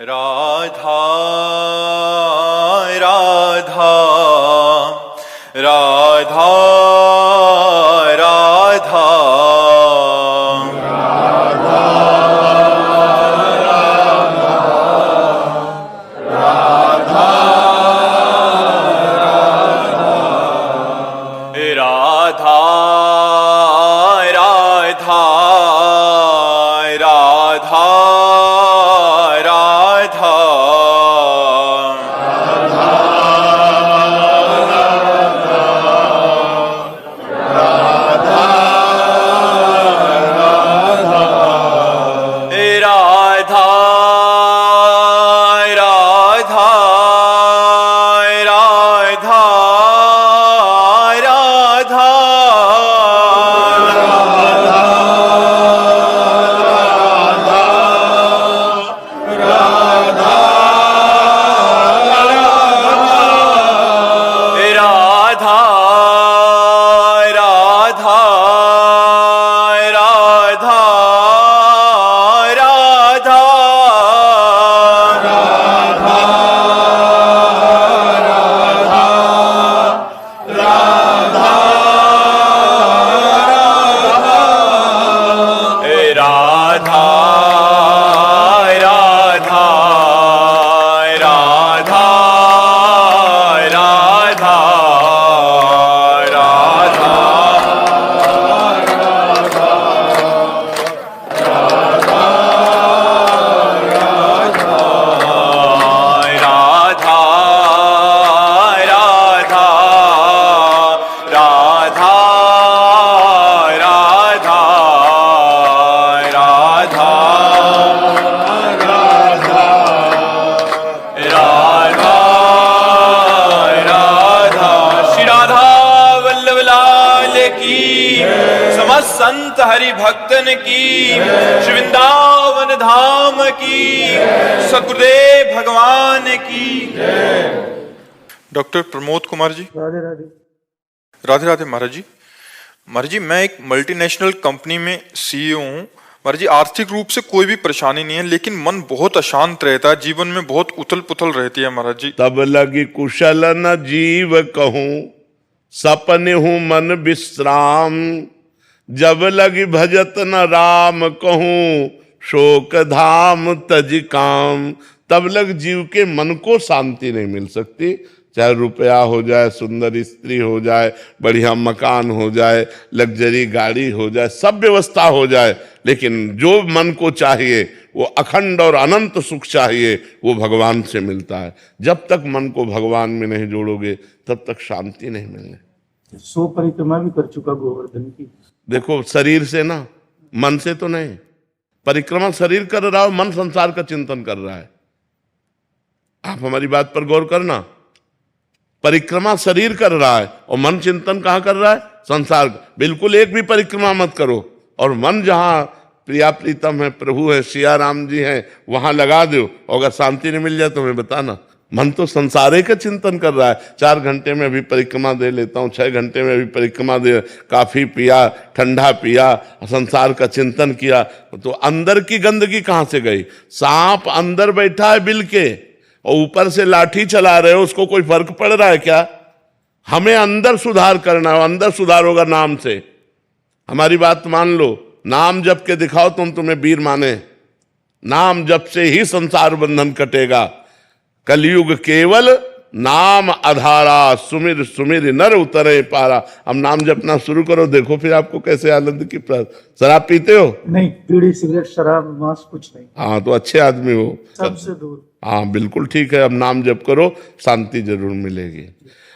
राधा राधा राधा राधा राधा राधा राधा राधा राधा राधा राधा संत हरि भक्तन की, श्री वृंदावन धाम की, सतगुरुदेव भगवान की। डॉक्टर प्रमोद कुमार जी। राधे राधे। राधे राधे महाराज जी। महाराज जी, मैं एक मल्टीनेशनल कंपनी में सीईओ हूँ। महाराज जी, आर्थिक रूप से कोई भी परेशानी नहीं है, लेकिन मन बहुत अशांत रहता है, जीवन में बहुत उथल पुथल रहती है महाराज जी। तब लगी कुशल न जीव कहूँ, सपने हूँ मन विश्राम। जब लगी भजत न राम कहूँ, शोक धाम तज काम। तब लग जीव के मन को शांति नहीं मिल सकती। चाहे रुपया हो जाए, सुंदर स्त्री हो जाए, बढ़िया मकान हो जाए, लग्जरी गाड़ी हो जाए, सब व्यवस्था हो जाए, लेकिन जो मन को चाहिए वो अखंड और अनंत सुख चाहिए, वो भगवान से मिलता है। जब तक मन को भगवान में नहीं जोड़ोगे तब तक शांति नहीं मिलने। 100 परिक्रमा भी कर चुका गोवर्धन की। देखो, शरीर से ना, मन से तो नहीं। परिक्रमा शरीर कर रहा हो, मन संसार का चिंतन कर रहा है। आप हमारी बात पर गौर करना। परिक्रमा शरीर कर रहा है और मन चिंतन कहाँ कर रहा है? संसार का। बिल्कुल एक भी परिक्रमा मत करो और मन जहां प्रिया प्रीतम है, प्रभु है, सिया राम जी हैं, वहां लगा दो। और अगर शांति नहीं मिल जाए तो हमें बताना। मन तो संसारे का चिंतन कर रहा है। 4 घंटे में अभी परिक्रमा दे लेता हूँ, 6 घंटे में अभी परिक्रमा दे, काफी पिया, ठंडा पिया, संसार का चिंतन किया, तो अंदर की गंदगी कहाँ से गई? सांप अंदर बैठा है बिल के और ऊपर से लाठी चला रहे हो, उसको कोई फर्क पड़ रहा है क्या? हमें अंदर सुधार करना है। अंदर सुधार होगा नाम से। हमारी बात मान लो, नाम जप के दिखाओ, तुम तुम्हें वीर माने। नाम जप से ही संसार बंधन कटेगा। कलयुग केवल नाम आधारा, सुमिर सुमिर नर उतरे पारा। अब नाम जपना शुरू करो, देखो फिर आपको कैसे आनंद की प्राप्ति। शराब पीते हो? नहीं, बीड़ी सिगरेट शराब मांस कुछ नहीं। हाँ, तो अच्छे आदमी हो, सबसे दूर। हाँ बिल्कुल ठीक है। अब नाम जप करो, शांति जरूर मिलेगी।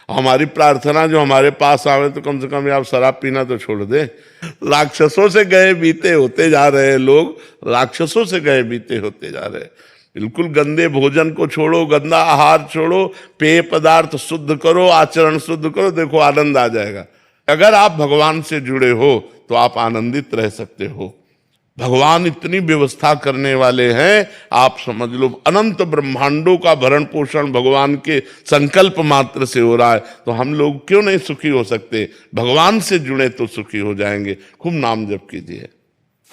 हमारी प्रार्थना जो हमारे पास आवे तो कम से कम आप शराब पीना तो छोड़ दे। राक्षसों से गए बीते होते जा रहे हैं लोग, राक्षसों से गए बीते होते जा रहे हैं। बिल्कुल गंदे भोजन को छोड़ो, गंदा आहार छोड़ो, पेय पदार्थ शुद्ध करो, आचरण शुद्ध करो, देखो आनंद आ जाएगा। अगर आप भगवान से जुड़े हो तो आप आनंदित रह सकते हो। भगवान इतनी व्यवस्था करने वाले हैं, आप समझ लो अनंत ब्रह्मांडों का भरण पोषण भगवान के संकल्प मात्र से हो रहा है। तो हम लोग क्यों नहीं सुखी हो सकते? भगवान से जुड़े तो सुखी हो जाएंगे। खूब नाम जप कीजिए।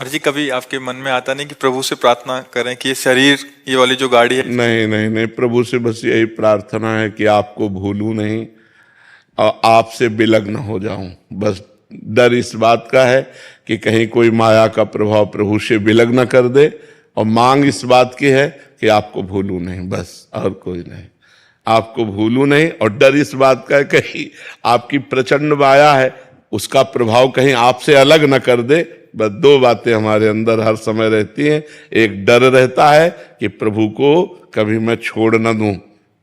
महाराज जी कभी आपके मन में आता नहीं कि प्रभु से प्रार्थना करें कि ये शरीर, ये वाली जो गाड़ी है, नहीं नहीं नहीं, प्रभु से बस यही प्रार्थना है कि आपको भूलूं नहीं और आपसे विलग्न हो जाऊं। बस डर इस बात का है कि कहीं कोई माया का प्रभाव प्रभु से विलग्न कर दे, और मांग इस बात की है कि आपको भूलूं नहीं, बस और कोई नहीं, आपको भूलूं नहीं। और डर इस बात का है कहीं आपकी प्रचंड माया है उसका प्रभाव कहीं आपसे अलग न कर दे। बस दो बातें हमारे अंदर हर समय रहती हैं, एक डर रहता है कि प्रभु को कभी मैं छोड़ न दूं,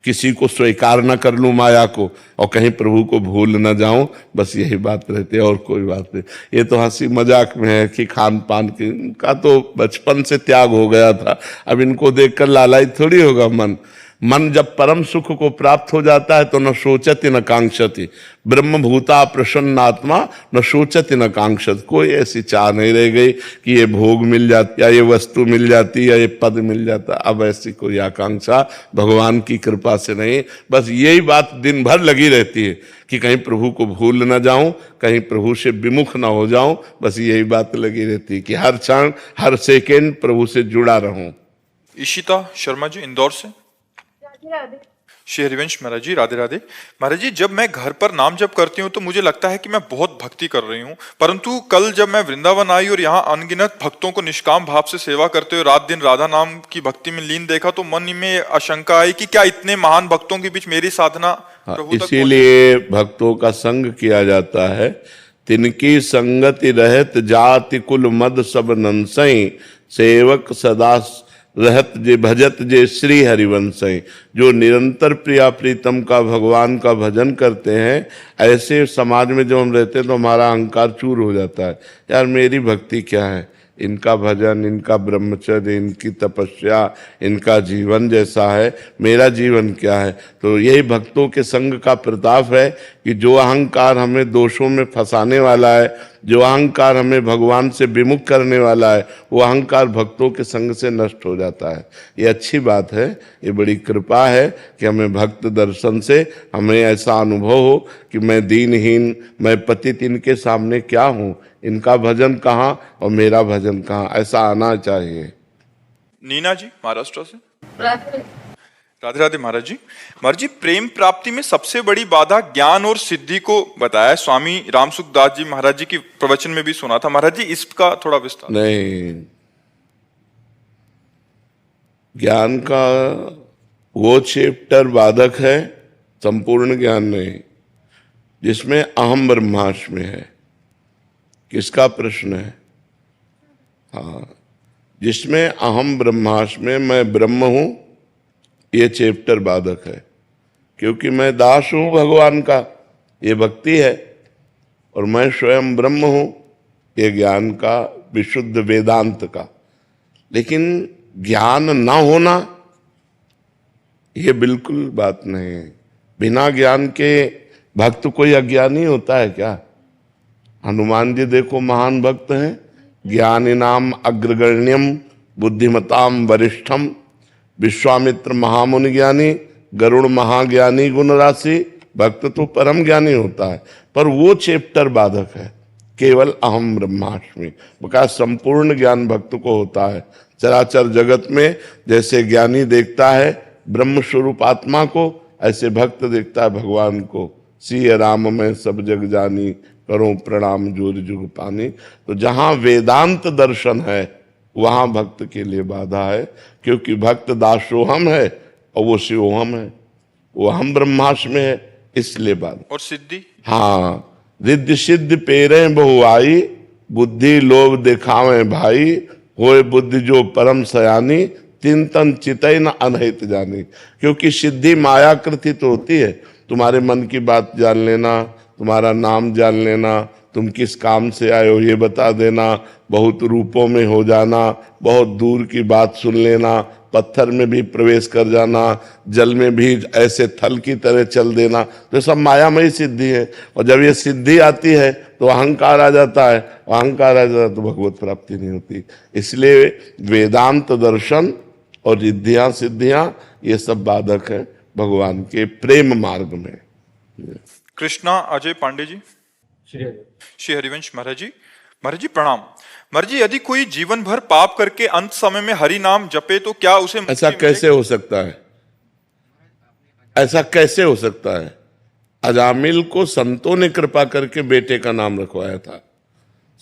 किसी को स्वीकार न कर लूं माया को, और कहीं प्रभु को भूल न जाऊं, बस यही बात रहती है और कोई बात नहीं। ये तो हंसी मजाक में है कि खान पान का तो बचपन से त्याग हो गया था, अब इनको देखकर लालायित थोड़ी होगा मन। मन जब परम सुख को प्राप्त हो जाता है तो न सोचति न कांक्षति, ब्रह्म भूता प्रसन्न आत्मा न सोचति न कांक्षति। कोई ऐसी चाह नहीं रह गई कि ये भोग मिल जाती, या ये वस्तु मिल जाती, या ये पद मिल जाता। अब ऐसी कोई आकांक्षा भगवान की कृपा से नहीं। बस यही बात दिन भर लगी रहती है कि कहीं प्रभु को भूल न जाऊं, कहीं प्रभु से विमुख न हो जाऊं। बस यही बात लगी रहती है कि हर क्षण हर सेकेंड प्रभु से जुड़ा रहूं। ईशिता शर्मा जी इंदौर से। श्री हरिवंश महाराज जी राधे राधे। महाराज जी जब मैं घर पर नाम जप करती हूँ तो मुझे लगता है कि मैं बहुत भक्ति कर रही हूँ, परंतु कल जब मैं वृंदावन आई और यहाँ अनगिनत भक्तों को निष्काम भाव से सेवा करते हुए रात दिन राधा नाम की भक्ति में लीन देखा तो मन में आशंका आई कि क्या इतने महान भक्तों के बीच मेरी साधना प्रभु तक इसीलिए भक्तों का संग किया जाता है। तिनकी संगति रहत जाति कुल मद सब नंसई, सेवक सदा रहत जे भजत जे श्री हरिवंशई। जो निरंतर प्रिया प्रीतम का भगवान का भजन करते हैं, ऐसे समाज में जब हम रहते हैं तो हमारा अहंकार चूर हो जाता है। यार मेरी भक्ति क्या है, इनका भजन, इनका ब्रह्मचर्य, इनकी तपस्या, इनका जीवन जैसा है, मेरा जीवन क्या है। तो यही भक्तों के संग का प्रताप है कि जो अहंकार हमें दोषों में फंसाने वाला है, जो अहंकार हमें भगवान से विमुख करने वाला है, वो अहंकार भक्तों के संग से नष्ट हो जाता है। ये अच्छी बात है, ये बड़ी कृपा है कि हमें भक्त दर्शन से हमें ऐसा अनुभव हो कि मैं दीनहीन, मैं पतित, इनके सामने क्या हूँ, इनका भजन कहाँ और मेरा भजन कहाँ, ऐसा आना चाहिए। नीना जी महाराष्ट्र से। राधे राधे महाराज जी। महाराज जी प्रेम प्राप्ति में सबसे बड़ी बाधा ज्ञान और सिद्धि को बताया, स्वामी रामसुख दास जी महाराज जी की प्रवचन में भी सुना था। महाराज जी इसका थोड़ा विस्तार। नहीं, ज्ञान का वो चैप्टर बाधक है, संपूर्ण ज्ञान नहीं, जिसमें अहम ब्रह्मास्मि है। किसका प्रश्न है? हाँ, जिसमें अहम ब्रह्मास्मि, मैं ब्रह्म हूं, ये चैप्टर बाधक है। क्योंकि मैं दास हूं भगवान का, ये भक्ति है, और मैं स्वयं ब्रह्म हूं, ये ज्ञान का, विशुद्ध वेदांत का। लेकिन ज्ञान ना होना ये बिल्कुल बात नहीं है। बिना ज्ञान के भक्त कोई अज्ञानी होता है क्या? हनुमान जी देखो महान भक्त हैं। ज्ञानिनाम अग्रगण्यम बुद्धिमताम वरिष्ठम, विश्वामित्र महामुनि ज्ञानी, गरुड़ महाज्ञानी गुण राशि। भक्त तो परम ज्ञानी होता है, पर वो चैप्टर बाधक है, केवल अहम ब्रह्मास्मि। बका संपूर्ण ज्ञान भक्त को होता है। चराचर जगत में जैसे ज्ञानी देखता है ब्रह्म स्वरूप आत्मा को, ऐसे भक्त देखता है भगवान को। सिय राम में सब जग जानी, करो प्रणाम जोर जुग पानी। तो जहां वेदांत दर्शन है वहां भक्त के लिए बाधा है, क्योंकि भक्त दासोहम है और वो शिवोहम है, वो हम ब्रह्मास्मि है, इसलिए बाधा। और सिद्धि? हाँ, रिद्धि सिद्धि पेरे बहु आई, बुद्धि लोभ दिखावे भाई, होए बुद्धि जो परम सयानी, तीन तन चितई न अनहित जानी। क्योंकि सिद्धि मायाकृति तो होती है, तुम्हारे मन की बात जान लेना, तुम्हारा नाम जान लेना, तुम किस काम से आए हो ये बता देना, बहुत रूपों में हो जाना, बहुत दूर की बात सुन लेना, पत्थर में भी प्रवेश कर जाना, जल में भी ऐसे थल की तरह चल देना, तो सब मायामयी सिद्धि है। और जब ये सिद्धि आती है तो अहंकार आ जाता है, अहंकार आ जाता है तो भगवत प्राप्ति नहीं होती। इसलिए वेदांत दर्शन और रिद्धियां सिद्धियां ये सब बाधक है भगवान के प्रेम मार्ग में। कृष्णा अजय पांडे जी। श्री श्री हरिवंश महाराज जी। महाराज जी प्रणाम। महाराज जी, यदि कोई जीवन भर पाप करके अंत समय में हरि नाम जपे तो क्या उसे मुक्ति ऐसा कैसे हो सकता है? ऐसा कैसे हो सकता है? अजामिल को संतों ने कृपा करके बेटे का नाम रखवाया था।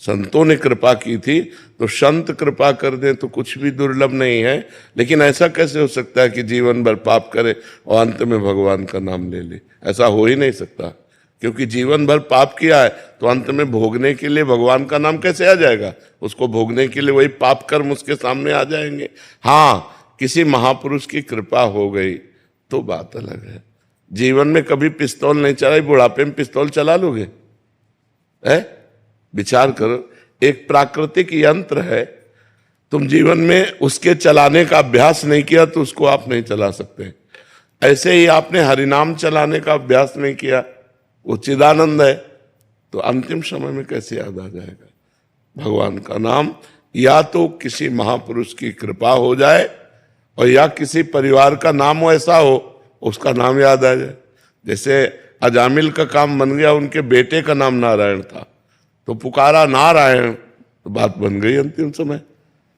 संतों ने कृपा की थी, तो संत कृपा कर दें तो कुछ भी दुर्लभ नहीं है। लेकिन ऐसा कैसे हो सकता है कि जीवन भर पाप करे और अंत में भगवान का नाम ले ले? ऐसा हो ही नहीं सकता, क्योंकि जीवन भर पाप किया है तो अंत में भोगने के लिए भगवान का नाम कैसे आ जाएगा? उसको भोगने के लिए वही पाप कर्म उसके सामने आ जाएंगे। हाँ, किसी महापुरुष की कृपा हो गई तो बात अलग है। जीवन में कभी पिस्तौल नहीं चलाई, बुढ़ापे में पिस्तौल चला लोगे? विचार करो, एक प्राकृतिक यंत्र है, तुम जीवन में उसके चलाने का अभ्यास नहीं किया तो उसको आप नहीं चला सकते। ऐसे ही आपने हरिनाम चलाने का अभ्यास नहीं किया, वो चिदानंद है, तो अंतिम समय में कैसे याद आ जाएगा भगवान का नाम? या तो किसी महापुरुष की कृपा हो जाए और या किसी परिवार का नाम ऐसा हो उसका नाम याद आ जाए। जैसे अजामिल का काम बन गया, उनके बेटे का नाम नारायण था तो पुकारा नारायण, तो बात बन गई अंतिम समय।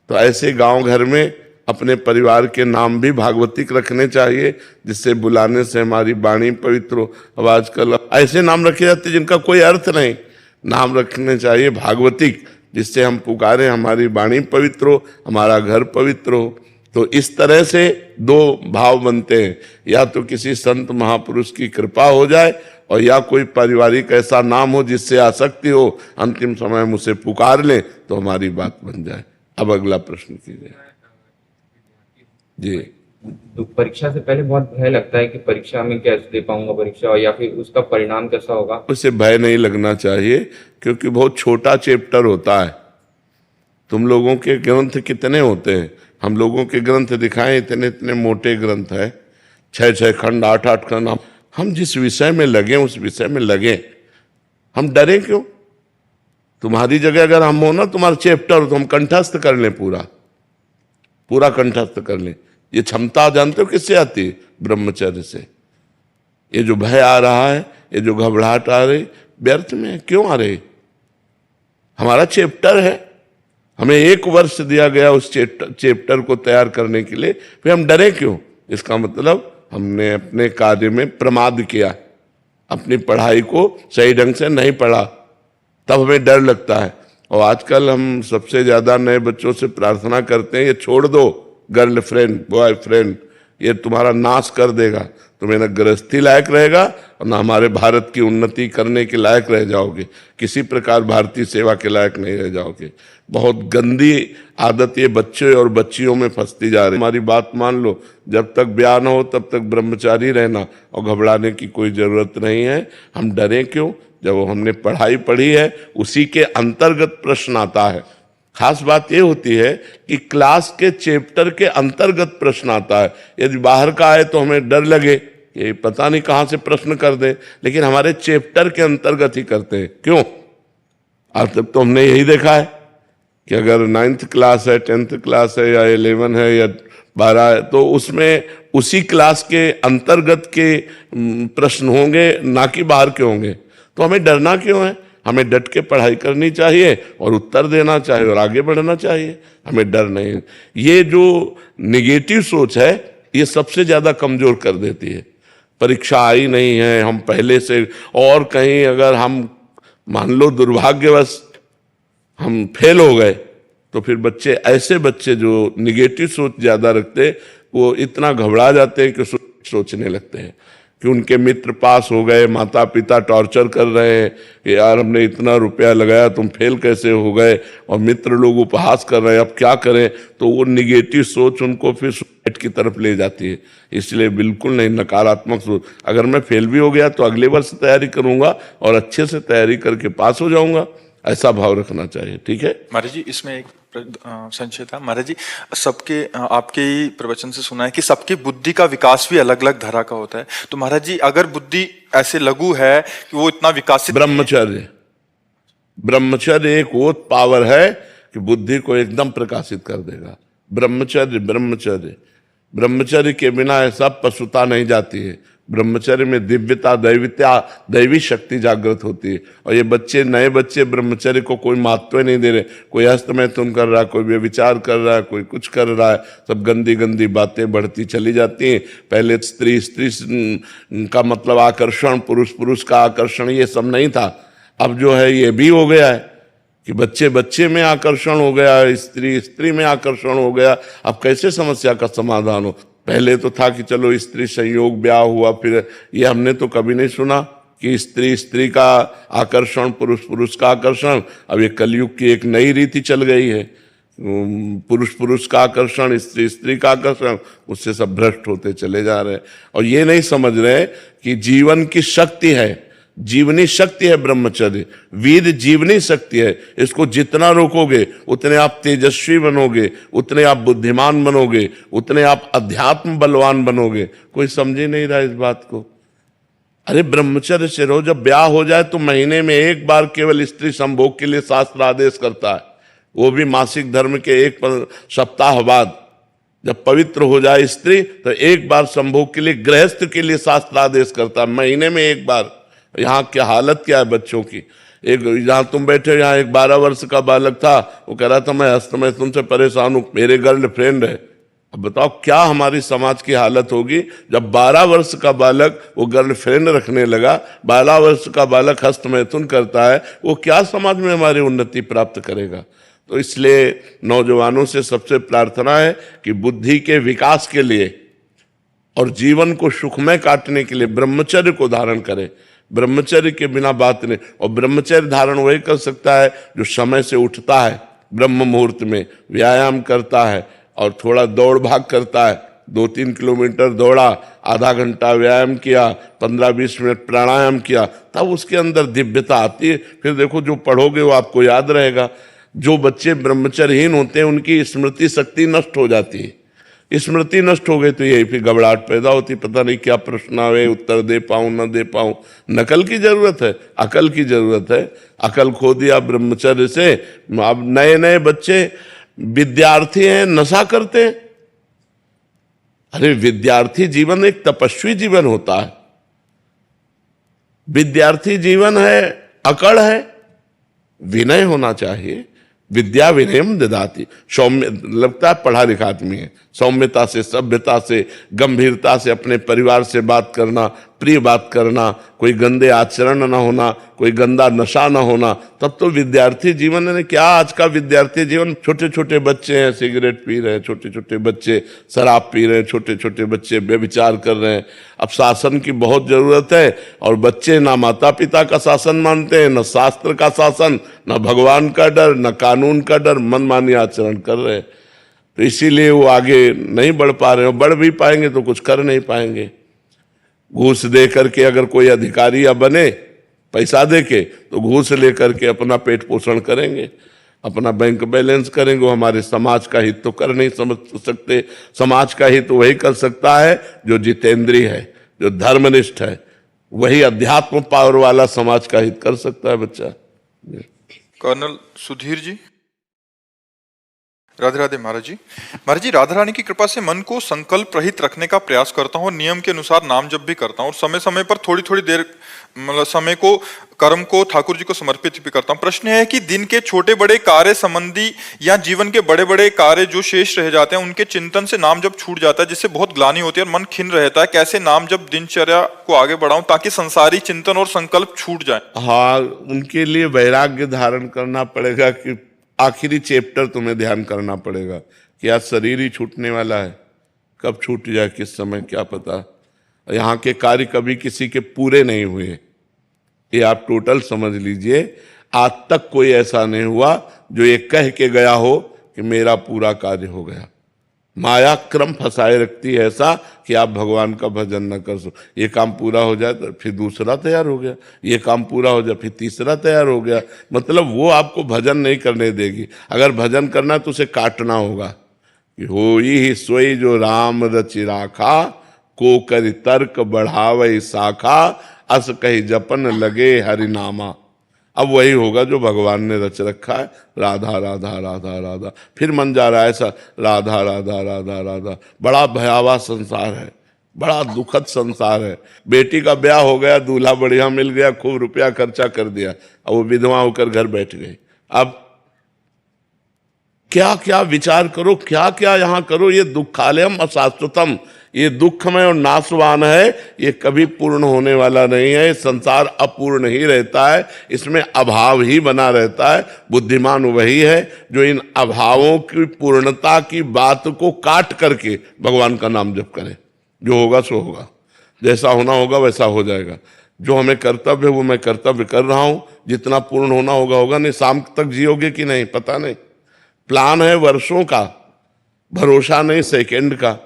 तो ऐसे गांव घर में अपने परिवार के नाम भी भागवतिक रखने चाहिए, जिससे बुलाने से हमारी वाणी पवित्र हो। अब आजकल ऐसे नाम रखे जाते जिनका कोई अर्थ नहीं। नाम रखने चाहिए भागवतिक, जिससे हम पुकारे हमारी वाणी पवित्र हो, हमारा घर पवित्र हो। तो इस तरह से दो भाव बनते हैं, या तो किसी संत महापुरुष की कृपा हो जाए और या कोई पारिवारिक ऐसा नाम हो जिससे आसक्ति हो, अंतिम समय हम उसे पुकार लें तो हमारी बात बन जाए। अब अगला प्रश्न कीजिए जी। तो परीक्षा से पहले बहुत भय लगता है कि परीक्षा में कैसे दे पाऊंगा परीक्षा, और या फिर उसका परिणाम कैसा होगा। उसे भय नहीं लगना चाहिए, क्योंकि बहुत छोटा चैप्टर होता है। तुम लोगों के ग्रंथ कितने होते हैं? हम लोगों के ग्रंथ दिखाएं, इतने इतने मोटे ग्रंथ है, 6-6 खंड, 8-8 खंड। हम जिस विषय में लगे उस विषय में लगे, हम डरे क्यों? तुम्हारी जगह अगर हम हो ना, तुम्हारा चैप्टर तो हम कंठस्थ कर लें, पूरा कंठस्थ कर लें। ये क्षमता जानते हो किससे आती है? ब्रह्मचर्य से। ये जो भय आ रहा है, ये जो घबराहट आ रही, व्यर्थ में है। क्यों आ रही? हमारा चैप्टर है, हमें 1 वर्ष दिया गया उस चैप्टर को तैयार करने के लिए, फिर हम डरे क्यों? इसका मतलब हमने अपने कार्य में प्रमाद किया, अपनी पढ़ाई को सही ढंग से नहीं पढ़ा, तब हमें डर लगता है। और आजकल हम सबसे ज्यादा नए बच्चों से प्रार्थना करते हैं, ये छोड़ दो गर्लफ्रेंड बॉयफ्रेंड, ये तुम्हारा नाश कर देगा, तुम्हें न गृहस्थी लायक रहेगा और न हमारे भारत की उन्नति करने के लायक रह जाओगे, किसी प्रकार भारतीय सेवा के लायक नहीं रह जाओगे। बहुत गंदी आदत ये बच्चे और बच्चियों में फंसती जा रही है। हमारी बात मान लो, जब तक ब्याह न हो तब तक ब्रह्मचारी रहना, और घबराने की कोई जरूरत नहीं है। हम डरें क्यों? जब हमने पढ़ाई पढ़ी है उसी के अंतर्गत प्रश्न आता है। खास बात यह होती है कि क्लास के चैप्टर के अंतर्गत प्रश्न आता है। यदि बाहर का आए तो हमें डर लगे कि पता नहीं कहां से प्रश्न कर दे, लेकिन हमारे चैप्टर के अंतर्गत ही करते हैं। क्यों? आज तक तो हमने यही देखा है कि अगर 9th क्लास है, 10th क्लास है, या 11 है या 12 है, तो उसमें उसी क्लास के अंतर्गत के प्रश्न होंगे, ना कि बाहर के होंगे। तो हमें डरना क्यों है? हमें डट के पढ़ाई करनी चाहिए और उत्तर देना चाहिए और आगे बढ़ना चाहिए। हमें डर नहीं। ये जो निगेटिव सोच है, ये सबसे ज्यादा कमजोर कर देती है। परीक्षा आई नहीं है, हम पहले से, और कहीं अगर हम मान लो दुर्भाग्यवश हम फेल हो गए, तो फिर ऐसे बच्चे जो निगेटिव सोच ज्यादा रखते, वो इतना घबरा जाते हैं कि सोचने लगते हैं कि उनके मित्र पास हो गए, माता पिता टॉर्चर कर रहे हैं कि यार हमने इतना रुपया लगाया, तुम फेल कैसे हो गए, और मित्र लोग उपहास कर रहे हैं, अब क्या करें। तो वो निगेटिव सोच उनको फिर सुसाइड की तरफ ले जाती है। इसलिए बिल्कुल नहीं, नकारात्मक सोच। अगर मैं फेल भी हो गया तो अगले वर्ष तैयारी करूंगा और अच्छे से तैयारी करके पास हो जाऊंगा, ऐसा भाव रखना चाहिए। ठीक है महाराज जी, इसमें एक संशय था। महाराज जी, सबके आपके ही प्रवचन से सुना है कि सबकी बुद्धि का विकास भी अलग अलग धारा का होता है। तो महाराज जी, अगर बुद्धि ऐसे लघु है कि वो इतना विकासित, ब्रह्मचर्य एक वो पावर है कि बुद्धि को एकदम प्रकाशित कर देगा। ब्रह्मचर्य के बिना ऐसा पशुता नहीं जाती है। ब्रह्मचर्य में दिव्यता, दैवी शक्ति जागृत होती है। और ये बच्चे, नए बच्चे ब्रह्मचर्य को कोई महत्व नहीं दे रहे। कोई हस्तमैथुन कर रहा है, कोई व्यभिचार कर रहा है, कोई कुछ कर रहा है, सब गंदी गंदी बातें बढ़ती चली जाती हैं। पहले स्त्री का मतलब आकर्षण, पुरुष का आकर्षण, ये सब नहीं था। अब जो है ये भी हो गया है कि बच्चे में आकर्षण हो गया, स्त्री में आकर्षण हो गया। अब कैसे समस्या का समाधान हो? पहले तो था कि चलो स्त्री संयोग, ब्याह हुआ, फिर ये हमने तो कभी नहीं सुना कि स्त्री का आकर्षण, पुरुष का आकर्षण। अब ये कलयुग की एक नई रीति चल गई है, पुरुष का आकर्षण, स्त्री का आकर्षण, उससे सब भ्रष्ट होते चले जा रहे हैं। और ये नहीं समझ रहे कि जीवन की शक्ति है, जीवनी शक्ति है ब्रह्मचर्य, वीर जीवनी शक्ति है। इसको जितना रोकोगे उतने आप तेजस्वी बनोगे, उतने आप बुद्धिमान बनोगे, उतने आप अध्यात्म बलवान बनोगे। कोई समझ ही नहीं रहा इस बात को। अरे ब्रह्मचर्य से रहो। जब ब्याह हो जाए तो महीने में एक बार केवल स्त्री संभोग के लिए शास्त्र आदेश करता है, वो भी मासिक धर्म के एक सप्ताह बाद। जब पवित्र हो जाए स्त्री तो एक बार संभोग के लिए, गृहस्थ के लिए शास्त्र आदेश करता है, महीने में एक बार। यहाँ की हालत क्या है बच्चों की। एक जहाँ तुम बैठे, यहाँ एक 12 वर्ष का बालक था, वो कह रहा था मैं हस्तमैथुन से परेशान हूँ, मेरे गर्लफ्रेंड है। अब बताओ क्या हमारी समाज की हालत होगी जब 12 वर्ष का बालक वो गर्लफ्रेंड रखने लगा, 12 वर्ष का बालक हस्तमैथुन करता है, वो क्या समाज में हमारी उन्नति प्राप्त करेगा। तो इसलिए नौजवानों से सबसे प्रार्थना है कि बुद्धि के विकास के लिए और जीवन को सुखमय काटने के लिए ब्रह्मचर्य को धारण करें। ब्रह्मचर्य के बिना बात नहीं। और ब्रह्मचर्य धारण वही कर सकता है जो समय से उठता है, ब्रह्म मुहूर्त में व्यायाम करता है और थोड़ा दौड़ भाग करता है। 2-3 किलोमीटर दौड़ा, आधा घंटा व्यायाम किया, 15-20 मिनट प्राणायाम किया, तब उसके अंदर दिव्यता आती है। फिर देखो जो पढ़ोगे वो आपको याद रहेगा। जो बच्चे ब्रह्मचर्यहीन होते हैं उनकी स्मृति शक्ति नष्ट हो जाती है। स्मृति नष्ट हो गई तो यही फिर घबराहट पैदा होती, पता नहीं क्या प्रश्न आवे, उत्तर दे पाऊं न दे पाऊं। नकल की जरूरत है, अकल की जरूरत है। अकल खो दिया ब्रह्मचर्य से। अब नए नए बच्चे विद्यार्थी हैं, नशा करते हैं। अरे विद्यार्थी जीवन एक तपस्वी जीवन होता है। विद्यार्थी जीवन है, अकड़ है, विनय होना चाहिए। विद्या विनयम ददाति। सौम्य लगता है पढ़ा लिखा आदमी है, सौम्यता से, सभ्यता से, गंभीरता से अपने परिवार से बात करना, प्रिय बात करना, कोई गंदे आचरण ना होना, कोई गंदा नशा ना होना, तब तो विद्यार्थी जीवन है। क्या आज का विद्यार्थी जीवन, छोटे छोटे बच्चे हैं सिगरेट पी रहे हैं, छोटे छोटे बच्चे शराब पी रहे हैं, छोटे छोटे बच्चे व्यभिचार कर रहे हैं। अब शासन की बहुत जरूरत है और बच्चे ना माता पिता का शासन मानते हैं, न शास्त्र का शासन, न भगवान का डर, न कानून का डर, मनमानी आचरण कर रहे हैं। तो इसीलिए वो आगे नहीं बढ़ पा रहे हैं। बढ़ भी पाएंगे तो कुछ कर नहीं पाएंगे। घूस दे करके अगर कोई अधिकारी या बने, पैसा दे के, तो घूस लेकर के अपना पेट पोषण करेंगे, अपना बैंक बैलेंस करेंगे। वो हमारे समाज का हित तो कर नहीं समझ सकते। समाज का हित वही कर सकता है जो जितेंद्रिय है, जो धर्मनिष्ठ है। वही अध्यात्म पावर वाला समाज का हित कर सकता है बच्चा। कर्नल सुधीर जी। राधे राधे महाराज जी। महाराज जी, राधा रानी की कृपा से मन को संकल्प रहित रखने का प्रयास करता हूँ और नियम के अनुसार नाम जप भी करता हूँ और समय समय पर थोड़ी थोड़ी देर मतलब समय को, कर्म को ठाकुर जी को समर्पित भी करता हूँ। प्रश्न है कि दिन के छोटे बड़े कार्य संबंधी या जीवन के बड़े बड़े कार्य जो शेष रह जाते हैं उनके चिंतन से नाम जप छूट जाता है, जिससे बहुत ग्लानि होती है और मन खिन्न रहता है। कैसे नाम जप दिनचर्या को आगे बढ़ाऊं ताकि संसारी चिंतन और संकल्प छूट जाए? हाँ, उनके लिए वैराग्य धारण करना पड़ेगा कि आखिरी चैप्टर तुम्हें ध्यान करना पड़ेगा कि आज शरीर ही छूटने वाला है, कब छूट जाए किस समय क्या पता। यहाँ के कार्य कभी किसी के पूरे नहीं हुए, ये आप टोटल समझ लीजिए। आज तक कोई ऐसा नहीं हुआ जो ये कह के गया हो कि मेरा पूरा कार्य हो गया। माया क्रम फंसाए रखती है ऐसा कि आप भगवान का भजन न कर सको। ये काम पूरा हो जाए तो फिर दूसरा तैयार हो गया, ये काम पूरा हो जाए फिर तीसरा तैयार हो गया। मतलब वो आपको भजन नहीं करने देगी। अगर भजन करना है तो उसे काटना होगा कि होई ही सोई जो राम रचि राखा, को करि तर्क बढ़ावई शाखा, अस कही जपन लगे हरिनामा। अब वही होगा जो भगवान ने रच रखा है, राधा राधा राधा राधा। फिर मन जा रहा है ऐसा, राधा राधा राधा राधा। बड़ा भयावह संसार है, बड़ा दुखद संसार है। बेटी का ब्याह हो गया, दूल्हा बढ़िया मिल गया, खूब रुपया खर्चा कर दिया, अब वो विधवा होकर घर बैठ गई। अब क्या क्या विचार करो, क्या क्या यहां करो, ये दुखालयम अशाश्वतम, ये दुखमय और नाशवान है, ये कभी पूर्ण होने वाला नहीं है। संसार अपूर्ण ही रहता है, इसमें अभाव ही बना रहता है। बुद्धिमान वही है जो इन अभावों की पूर्णता की बात को काट करके भगवान का नाम जप करे। जो होगा सो होगा, जैसा होना होगा वैसा हो जाएगा। जो हमें कर्तव्य है वो मैं कर्तव्य कर रहा हूं, जितना पूर्ण होना होगा होगा। नहीं शाम तक जियोगे कि नहीं पता नहीं, प्लान है वर्षों का, भरोसा नहीं सेकंड का।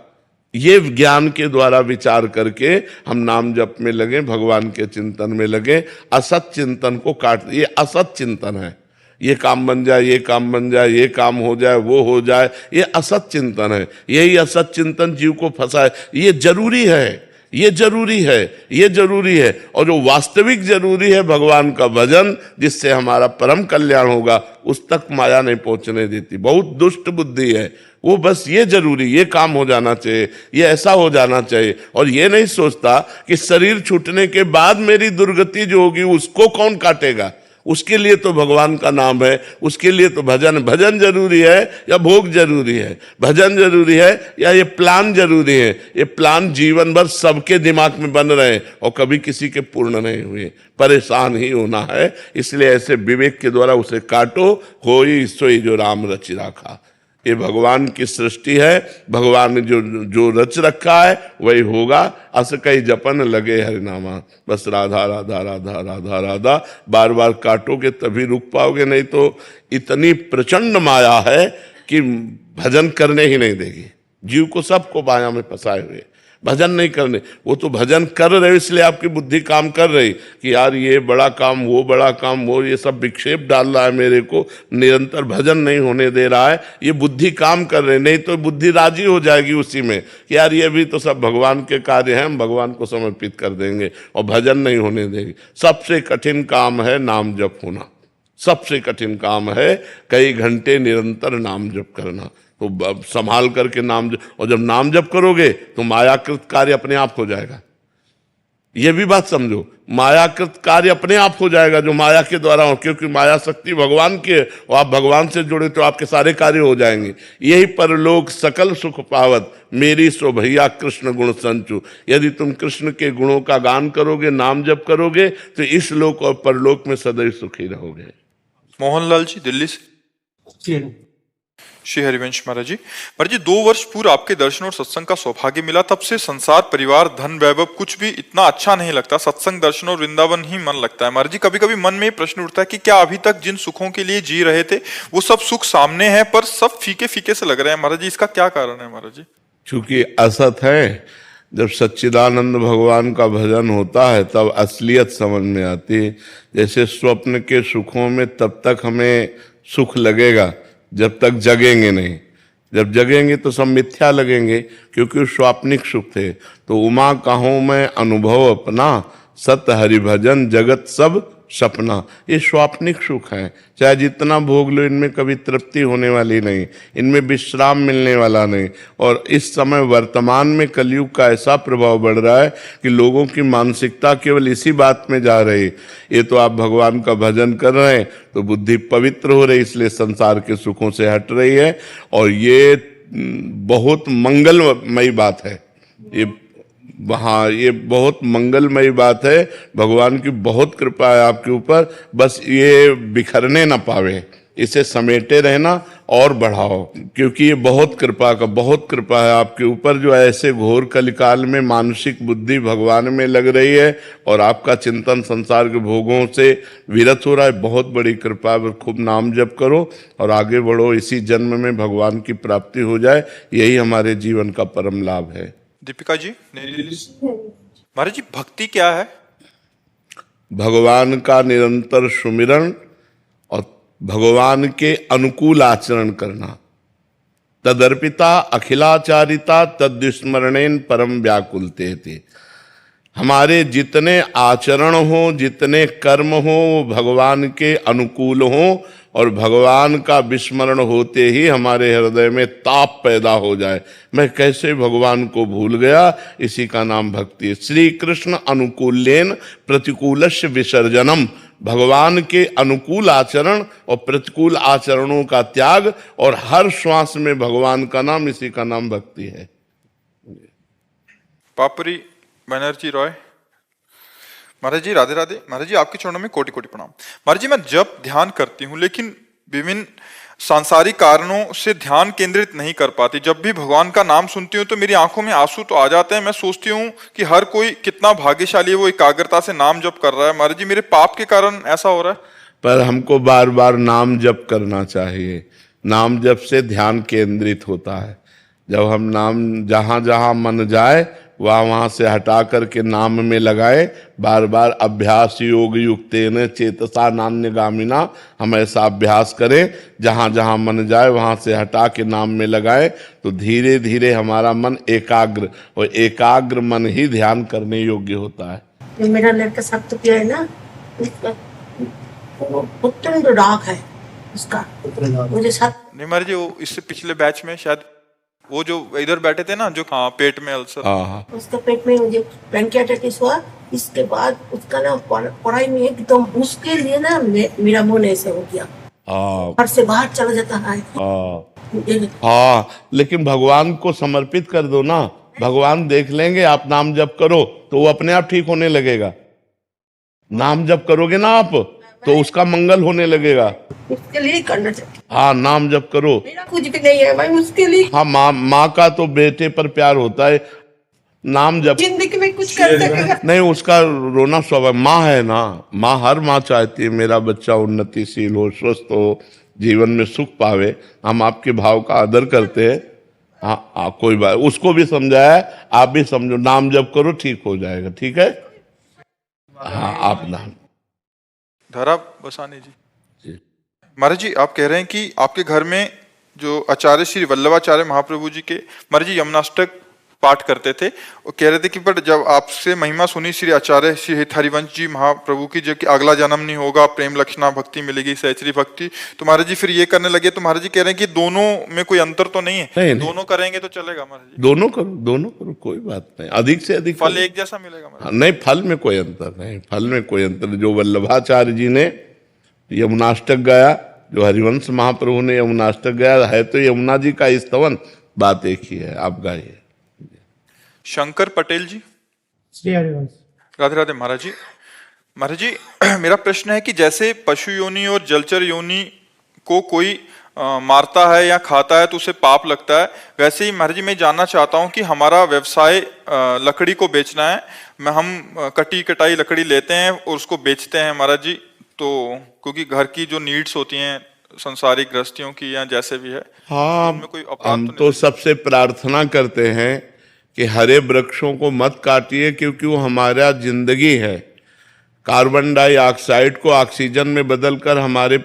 ये ज्ञान के द्वारा विचार करके हम नाम जप में लगे, भगवान के चिंतन में लगे, असत चिंतन को काट। ये असत चिंतन है, ये काम बन जाए, ये काम बन जाए, ये काम हो जाए, वो हो जाए, ये असत चिंतन है। यही असत चिंतन जीव को फंसाए। ये जरूरी है, ये जरूरी है, ये जरूरी है। और जो वास्तविक जरूरी है भगवान का भजन, जिससे हमारा परम कल्याण होगा, उस तक माया नहीं पहुंचने देती। बहुत दुष्ट बुद्धि है वो, बस ये जरूरी, ये काम हो जाना चाहिए, ये ऐसा हो जाना चाहिए, और ये नहीं सोचता कि शरीर छूटने के बाद मेरी दुर्गति जो होगी उसको कौन काटेगा। उसके लिए तो भगवान का नाम है, उसके लिए तो भजन जरूरी है या भोग जरूरी है, भजन जरूरी है या ये प्लान जरूरी है। ये प्लान जीवन भर सबके दिमाग में बन रहे हैं और कभी किसी के पूर्ण नहीं हुए, परेशान ही होना है। इसलिए ऐसे विवेक के द्वारा उसे काटो। होई सोई जो राम रच राखा, ये भगवान की सृष्टि है, भगवान ने जो रच रखा है वही होगा। अस कई जपन लगे हरिनामा, बस राधा राधा राधा राधा राधा बार बार काटोगे तभी रुक पाओगे, नहीं तो इतनी प्रचंड माया है कि भजन करने ही नहीं देगी। जीव को सबको माया में फंसाए हुए, भजन नहीं करने। वो तो भजन कर रहे हो इसलिए आपकी बुद्धि काम कर रही कि यार ये बड़ा काम, वो बड़ा काम, वो ये सब विक्षेप डाल रहा है मेरे को, निरंतर भजन नहीं होने दे रहा है। ये बुद्धि काम कर रहे, नहीं तो बुद्धि राजी हो जाएगी उसी में कि यार ये भी तो सब भगवान के कार्य हैं, हम भगवान को समर्पित कर देंगे, और भजन नहीं होने देंगे। सबसे कठिन काम है नाम जप होना, सबसे कठिन काम है कई घंटे निरंतर नाम जप करना। तो संभाल करके नाम जप, और जब नाम जप करोगे तो मायाकृत कार्य अपने आप हो जाएगा। ये भी बात समझो, मायाकृत कार्य अपने आप हो जाएगा जो माया के द्वारा हो, क्योंकि माया शक्ति भगवान की है और आप भगवान से जुड़े तो आपके सारे कार्य हो जाएंगे। यही परलोक सकल सुख पावत, मेरी सो भैया कृष्ण गुण संचु। यदि तुम कृष्ण के गुणों का गान करोगे, नाम जप करोगे, तो इस लोक और परलोक में सदैव सुखी रहोगे। मोहनलाल जी दिल्ली से। श्री हरिवंश महाराज जी 2 वर्ष पूर्व आपके दर्शन और सत्संग का सौभाग्य मिला, तब से संसार, परिवार, धन, वैभव कुछ भी इतना अच्छा नहीं लगता। सत्संग, दर्शन और वृंदावन ही मन लगता है। महाराज जी कभी कभी मन में प्रश्न उठता है कि क्या अभी तक जिन सुखों के लिए जी रहे थे वो सब सुख सामने है, पर सब फीके फीके से लग रहे हैं। महाराज जी इसका क्या कारण है? महाराज जी चूंकि असत है, जब सच्चिदानंद भगवान का भजन होता है तब असलियत समझ में आती है। जैसे स्वप्न के सुखों में तब तक हमें सुख लगेगा जब तक जगेंगे नहीं, जब जगेंगे तो सब मिथ्या लगेंगे, क्योंकि स्वाप्निक सुख थे। तो उमा कहूँ मैं अनुभव अपना, सत हरि भजन जगत सब सपना। ये स्वाप्निक सुख है, चाहे जितना भोग लो इनमें कभी तृप्ति होने वाली नहीं, इनमें विश्राम मिलने वाला नहीं। और इस समय वर्तमान में कलयुग का ऐसा प्रभाव बढ़ रहा है कि लोगों की मानसिकता केवल इसी बात में जा रही। ये तो आप भगवान का भजन कर रहे हैं तो बुद्धि पवित्र हो रही, इसलिए संसार के सुखों से हट रही है। और ये बहुत मंगलमयी बात है, ये बहुत मंगलमयी बात है। भगवान की बहुत कृपा है आपके ऊपर, बस ये बिखरने ना पावे, इसे समेटे रहना और बढ़ाओ, क्योंकि ये बहुत कृपा है आपके ऊपर, जो ऐसे घोर कलिकाल में मानसिक बुद्धि भगवान में लग रही है और आपका चिंतन संसार के भोगों से विरत हो रहा है। बहुत बड़ी कृपा है। खूब नाम जप करो और आगे बढ़ो, इसी जन्म में भगवान की प्राप्ति हो जाए, यही हमारे जीवन का परम लाभ है। दीपिका जी नई दिल्ली से। महाराज जी भक्ति क्या है? भगवान का निरंतर सुमिरन और भगवान के अनुकूल आचरण करना। तदर्पिता अखिलाचारिता तद्विस्मरणेन परम व्याकुलते थे। हमारे जितने आचरण हो, जितने कर्म हो, वो भगवान के अनुकूल हो, और भगवान का विस्मरण होते ही हमारे हृदय में ताप पैदा हो जाए, मैं कैसे भगवान को भूल गया, इसी का नाम भक्ति है। श्री कृष्ण अनुकूलेन प्रतिकूलस्य विसर्जनम, भगवान के अनुकूल आचरण और प्रतिकूल आचरणों का त्याग, और हर श्वास में भगवान का नाम, इसी का नाम भक्ति है। पापरी बनर्जी रॉय। महाराज जी राधे राधे। महाराज जी आपके चरणों में कोटि कोटि प्रणाम। महाराज जी मैं जब ध्यान करती हूँ लेकिन विभिन्न सांसारिक कारणों से ध्यान केंद्रित नहीं कर पाती। जब भी भगवान का नाम सुनती हूँ तो मेरी आंखों में आंसू तो आ जाते हैं। मैं सोचती हूँ कि हर कोई कितना भाग्यशाली है, वो एकाग्रता से नाम जप कर रहा है। महाराज जी मेरे पाप के कारण ऐसा हो रहा है। पर हमको बार बार नाम जप करना चाहिए। नाम जप से ध्यान केंद्रित होता है। जब हम नाम जहां जहां मन जाए वहां से हटा करके नाम में लगाए, बार बार अभ्यास योग युक्तेन चेतसा नान्यगामिना, हम ऐसा अभ्यास करें, जहां जहां मन जाए वहां से हटा के नाम में लगाए, तो धीरे धीरे हमारा मन एकाग्र, और एकाग्र मन ही ध्यान करने योग्य होता है। जो मेरा लड़का सप्त पिया है ना, उसका उत्तम राग है उसका, मुझे साथ नहीं महाराज जी, वो इससे पिछले बैच में शायद वो जो इधर बैठे थे ना, जो हाँ पेट में अल्सर, उसके पेट में मुझे पैंक्रियाटाइटिस हुआ। इसके बाद उसका ना पढ़ाई में एकदम, उसके लिए ना मेरा मन ऐसे हो गया, घर से बाहर चला जाता है। हाँ, लेकिन भगवान को समर्पित कर दो ना, भगवान देख लेंगे। आप नाम जप करो तो वो अपने आप ठीक होने लगेगा। नाम जप करोगे ना आप तो उसका मंगल होने लगेगा। उसके लिए करना चाहिए। हाँ, नाम जप करो। मेरा कुछ भी नहीं है भाई, उसके लिए। हाँ, माँ का तो बेटे पर प्यार होता है। नाम जप जिंदगी में कुछ कर सकेगा नहीं, उसका रोना स्वाभाविक। माँ है ना, माँ, हर माँ चाहती है मेरा बच्चा उन्नतिशील हो, स्वस्थ हो, जीवन में सुख पावे। हम आपके भाव का आदर करते हैं। हाँ, कोई बात, उसको भी समझाया, आप भी समझो, नाम जप करो, ठीक हो जाएगा। ठीक है। हाँ, आप नाम धरा बसानी जी। महाराज जी आप कह रहे हैं कि आपके घर में जो आचार्य श्री वल्लभाचार्य महाप्रभु जी के महाराज जी यमुनाष्टक पाठ करते थे, वो कह रहे थे कि पर जब आपसे महिमा सुनी श्री आचार्य श्री हरिवंश जी महाप्रभु की, जो कि अगला जन्म नहीं होगा, प्रेम लक्षणा भक्ति मिलेगी, सहचरी भक्ति, तो महाराज जी फिर ये करने लगे। तो महाराज जी कह रहे हैं कि दोनों में कोई अंतर तो नहीं है? नहीं, दोनों करेंगे तो चलेगा महाराज जी? दोनों करो, कोई बात नहीं। अधिक से अधिक फल एक जैसा मिलेगा महाराज? नहीं, फल में कोई अंतर नहीं, फल में कोई अंतर। जो वल्लभाचार्य जी ने यमुनाष्टक गाया, जो हरिवंश महाप्रभु ने यमुनाष्टक गाया है, तो यमुना जी का स्तवन, बात एक ही है। आप गाइए। शंकर पटेल जी। श्री हरिवंश। राधे राधे महाराज जी। महाराज जी मेरा प्रश्न है कि जैसे पशु योनि और जलचर योनि को कोई मारता है या खाता है तो उसे पाप लगता है, वैसे ही महाराज जी मैं जानना चाहता हूं कि हमारा व्यवसाय लकड़ी को बेचना है, हम कटी कटाई लकड़ी लेते हैं और उसको बेचते हैं महाराज जी, तो क्योंकि घर की जो नीड्स होती हैं संसारिक गृहस्थियों की या जैसे भी है, हाँ, कोई अपराध हम तो तो सबसे प्रार्थना करते हैं कि हरे वृक्षों को मत काटिए, क्योंकि वो हमारा जिंदगी है। कार्बन डाइऑक्साइड को ऑक्सीजन में बदलकर हमारे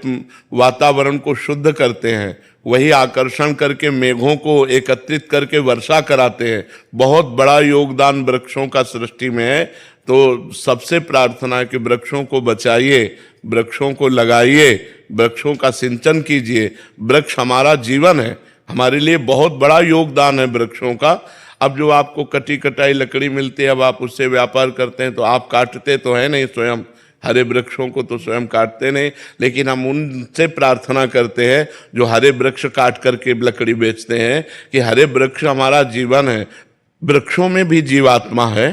वातावरण को शुद्ध करते हैं, वही आकर्षण करके मेघों को एकत्रित करके वर्षा कराते हैं। बहुत बड़ा योगदान वृक्षों का सृष्टि में है। तो सबसे प्रार्थना है कि वृक्षों को बचाइए, वृक्षों को लगाइए, वृक्षों का सिंचन कीजिए। वृक्ष हमारा जीवन है, हमारे लिए बहुत बड़ा योगदान है वृक्षों का। अब जो आपको कटी कटाई लकड़ी मिलती है, अब आप उससे व्यापार करते हैं, तो आप काटते तो है नहीं स्वयं, हरे वृक्षों को तो स्वयं काटते नहीं, लेकिन हम उनसे प्रार्थना करते हैं जो हरे वृक्ष काट करके लकड़ी बेचते हैं, कि हरे वृक्ष हमारा जीवन है। वृक्षों में भी जीवात्मा है।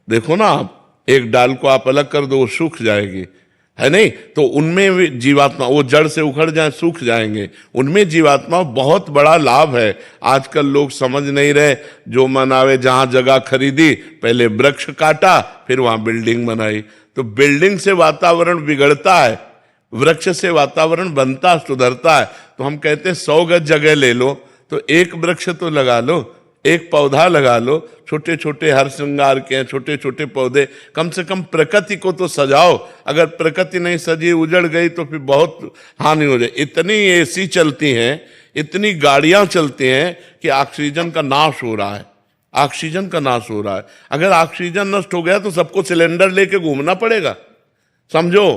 देखो ना, आप एक डाल को आप अलग कर दो, वो सूख जाएगी, है नहीं? तो उनमें भी जीवात्मा, वो जड़ से उखड़ जाए, सूख जाएंगे, उनमें जीवात्मा बहुत बड़ा लाभ है। आजकल लोग समझ नहीं रहे, जो मनावे जहां जगह खरीदी, पहले वृक्ष काटा, फिर वहां बिल्डिंग बनाई। तो बिल्डिंग से वातावरण बिगड़ता है, वृक्ष से वातावरण बनता सुधरता है। तो हम कहते हैं 100 गज जगह ले लो तो एक वृक्ष तो लगा लो, एक पौधा लगा लो। छोटे छोटे हर श्रृंगार के हैं छोटे छोटे पौधे, कम से कम प्रकृति को तो सजाओ। अगर प्रकृति नहीं सजी, उजड़ गई, तो फिर बहुत हानि हो जाए। इतनी एसी चलती हैं, इतनी गाड़ियां चलती हैं कि ऑक्सीजन का नाश हो रहा है, ऑक्सीजन का नाश हो रहा है। अगर ऑक्सीजन नष्ट हो गया तो सबको सिलेंडर लेके घूमना पड़ेगा, समझो।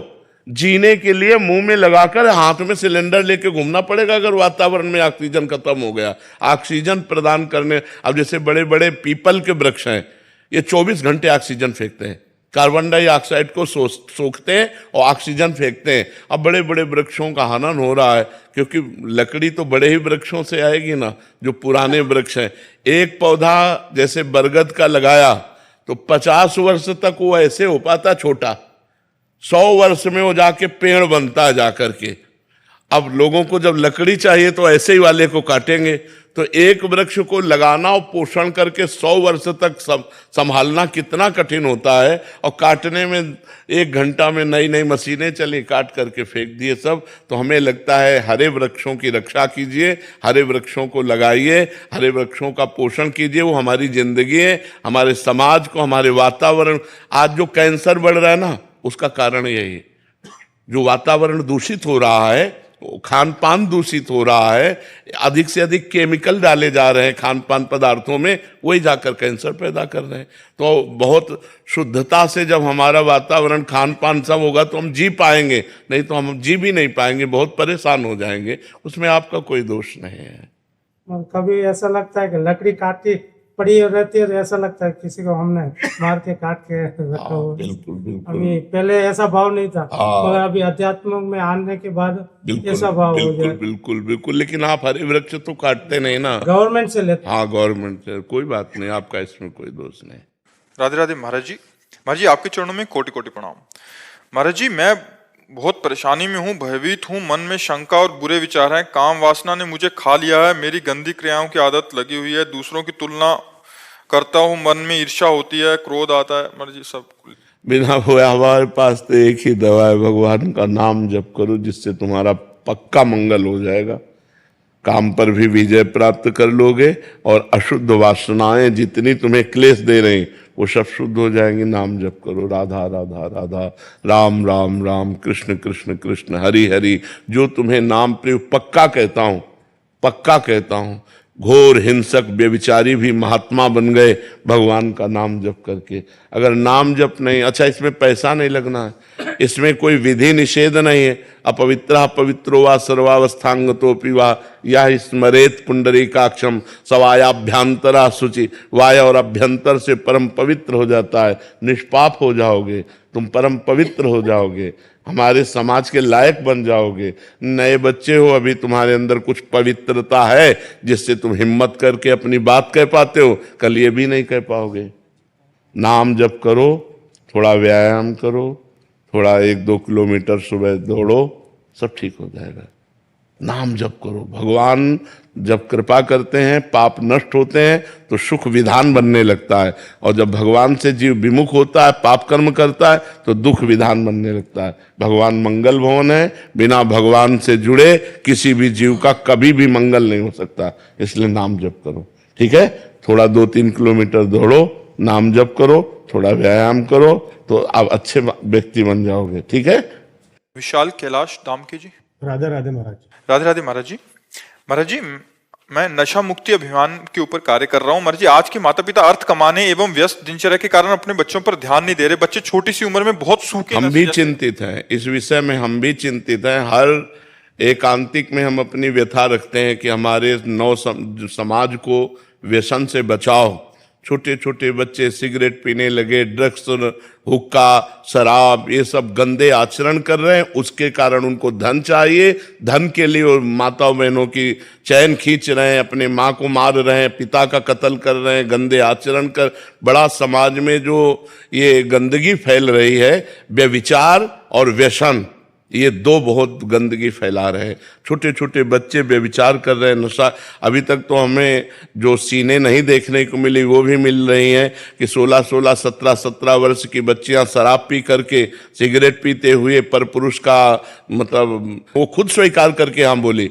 जीने के लिए मुंह में लगाकर हाथ में सिलेंडर लेके घूमना पड़ेगा अगर वातावरण में ऑक्सीजन खत्म हो गया। ऑक्सीजन प्रदान करने, अब जैसे बड़े बड़े पीपल के वृक्ष हैं, ये 24 घंटे ऑक्सीजन फेंकते हैं, कार्बन डाइऑक्साइड को सोखते हैं और ऑक्सीजन फेंकते हैं। अब बड़े बड़े वृक्षों का हनन हो रहा है, क्योंकि लकड़ी तो बड़े ही वृक्षों से आएगी ना, जो पुराने वृक्ष हैं। एक पौधा जैसे बरगद का लगाया तो 50 वर्ष तक वो ऐसे हो पाता छोटा, 100 वर्ष में वो जाके पेड़ बनता है जाकर के। अब लोगों को जब लकड़ी चाहिए तो ऐसे ही वाले को काटेंगे। तो एक वृक्ष को लगाना और पोषण करके 100 वर्ष तक संभालना कितना कठिन होता है, और काटने में 1 घंटा में नई नई मशीनें चली, काट करके फेंक दिए सब। तो हमें लगता है हरे वृक्षों की रक्षा कीजिए, हरे वृक्षों को लगाइए, हरे वृक्षों का पोषण कीजिए। वो हमारी जिंदगी है, हमारे समाज को, हमारे वातावरण। आज जो कैंसर बढ़ रहा है ना, उसका कारण यही है। जो वातावरण दूषित हो रहा है, खान पान दूषित हो रहा है, अधिक से अधिक केमिकल डाले जा रहे हैं खान पान पदार्थों में, वही जाकर कैंसर पैदा कर रहे हैं। तो बहुत शुद्धता से जब हमारा वातावरण खान पान सब होगा तो हम जी पाएंगे, नहीं तो हम जी भी नहीं पाएंगे, बहुत परेशान हो जाएंगे। उसमें आपका कोई दोष नहीं है। कभी ऐसा लगता है कि लकड़ी काटी पड़ी रहती है, ऐसा लगता है किसी को हमने मार के काट के रखा हुआ। बिल्कुल बिल्कुल अभी पहले ऐसा भाव नहीं था, मगर अभी अध्यात्म में आने के बाद ऐसा भाव हो बिल्कुल जाए। बिल्कुल बिल्कुल। लेकिन आप हरे वृक्ष तो काटते नहीं ना, गवर्नमेंट से लेते। हाँ गवर्नमेंट से, कोई बात नहीं, आपका इसमें कोई दोष नहीं। राधे राधे महाराज जी। महाराज जी, आपके चरणों में कोटि कोटि प्रणाम। महाराज जी, मैं बहुत परेशानी में हूँ, भयभीत हूँ, मन में शंका और बुरे विचार हैं। काम वासना ने मुझे खा लिया है, मेरी गंदी क्रियाओं की आदत लगी हुई है, दूसरों की तुलना करता हूँ, मन में ईर्ष्या होती है, क्रोध आता है। महाराज जी सब बिना हुआ हमारे पास तो एक ही दवा है, भगवान का नाम जप करो, जिससे तुम्हारा पक्का मंगल हो जाएगा। काम पर भी विजय प्राप्त कर लोगे, और अशुद्ध वासनाएं जितनी तुम्हें क्लेश दे रही वो सब शुद्ध हो जाएंगी। नाम जप करो, राधा राधा राधा, राम राम राम, कृष्ण कृष्ण कृष्ण, हरि हरि। जो तुम्हें नाम प्रयोग पक्का कहता हूँ, पक्का कहता हूँ। घोर हिंसक व्यभिचारी भी महात्मा बन गए भगवान का नाम जप करके। अगर नाम जप नहीं, अच्छा इसमें पैसा नहीं लगना है, इसमें कोई विधि निषेध नहीं है। अपवित्र पवित्रो वा सर्वावस्थांगतोपि वा या स्मरेत पुंडरीकाक्षम सवायाभ्यंतरा शुचि। वाय और अभ्यंतर से परम पवित्र हो जाता है, निष्पाप हो जाओगे, तुम परम पवित्र हो जाओगे, हमारे समाज के लायक बन जाओगे। नए बच्चे हो, अभी तुम्हारे अंदर कुछ पवित्रता है जिससे तुम हिम्मत करके अपनी बात कह पाते हो, कल ये भी नहीं कह पाओगे। नाम जप करो, थोड़ा व्यायाम करो, थोड़ा 1-2 किलोमीटर सुबह दौड़ो, सब ठीक हो जाएगा। नाम जप करो। भगवान जब कृपा करते हैं, पाप नष्ट होते हैं तो सुख विधान बनने लगता है, और जब भगवान से जीव विमुख होता है, पाप कर्म करता है, तो दुख विधान बनने लगता है। भगवान मंगल भवन है, बिना भगवान से जुड़े किसी भी जीव का कभी भी मंगल नहीं हो सकता। इसलिए नाम जप करो, ठीक है। थोड़ा 2-3 किलोमीटर दौड़ो, नाम जप करो, थोड़ा व्यायाम करो, तो आप अच्छे व्यक्ति बन जाओगे, ठीक है। विशाल कैलाश दाम की जी। राधे राधे महाराज। राधे राधे महाराज जी। महाराज जी, मैं नशा मुक्ति अभियान के ऊपर कार्य कर रहा हूँ। महाराज जी, आज के माता पिता अर्थ कमाने एवं व्यस्त दिनचर्या के कारण अपने बच्चों पर ध्यान नहीं दे रहे। बच्चे छोटी सी उम्र में बहुत सूखे। हम भी चिंतित हैं इस विषय में, हम भी चिंतित हैं। हर एकांतिक में हम अपनी व्यथा रखते हैं कि हमारे नव समाज को व्यसन से बचाओ। छोटे छोटे बच्चे सिगरेट पीने लगे, ड्रग्स, हुक्का, शराब, ये सब गंदे आचरण कर रहे हैं। उसके कारण उनको धन चाहिए, धन के लिए वो माताओं बहनों की चैन खींच रहे हैं, अपने माँ को मार रहे हैं, पिता का कत्ल कर रहे हैं, गंदे आचरण कर। बड़ा समाज में जो ये गंदगी फैल रही है, व्यभिचार और व्यसन, ये 2 बहुत गंदगी फैला रहे हैं। छोटे छोटे बच्चे व्यभिचार कर रहे हैं, नशा। अभी तक तो हमें जो सीने नहीं देखने को मिली वो भी मिल रही हैं कि 16-16, 17-17 वर्ष की बच्चियां शराब पी करके, सिगरेट पीते हुए परपुरुष का मतलब वो खुद स्वीकार करके हम बोली।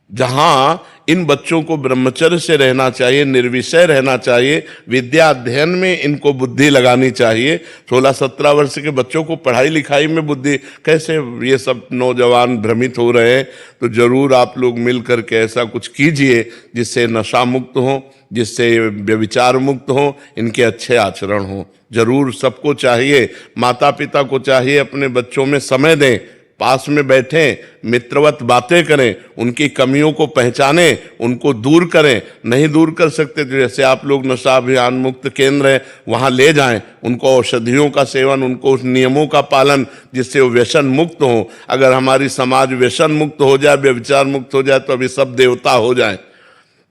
जहां इन बच्चों को ब्रह्मचर्य से रहना चाहिए, निर्विषय रहना चाहिए, विद्या अध्ययन में इनको बुद्धि लगानी चाहिए। 16-17 वर्ष के बच्चों को पढ़ाई लिखाई में बुद्धि कैसे, ये सब नौजवान भ्रमित हो रहे हैं। तो जरूर आप लोग मिल करके ऐसा कुछ कीजिए जिससे नशा मुक्त हो, जिससे व्यभिचार मुक्त हो, इनके अच्छे आचरण हो। जरूर सबको चाहिए, माता पिता को चाहिए अपने बच्चों में समय दें, पास में बैठें, मित्रवत बातें करें, उनकी कमियों को पहचानें, उनको दूर करें। नहीं दूर कर सकते तो जैसे आप लोग नशा अभियान मुक्त केंद्र है वहाँ ले जाएं, उनको औषधियों का सेवन, उनको उस नियमों का पालन जिससे वो व्यसन मुक्त हो। अगर हमारी समाज व्यसन मुक्त हो जाए, व्यभिचार मुक्त हो जाए तो अभी सब देवता हो जाए।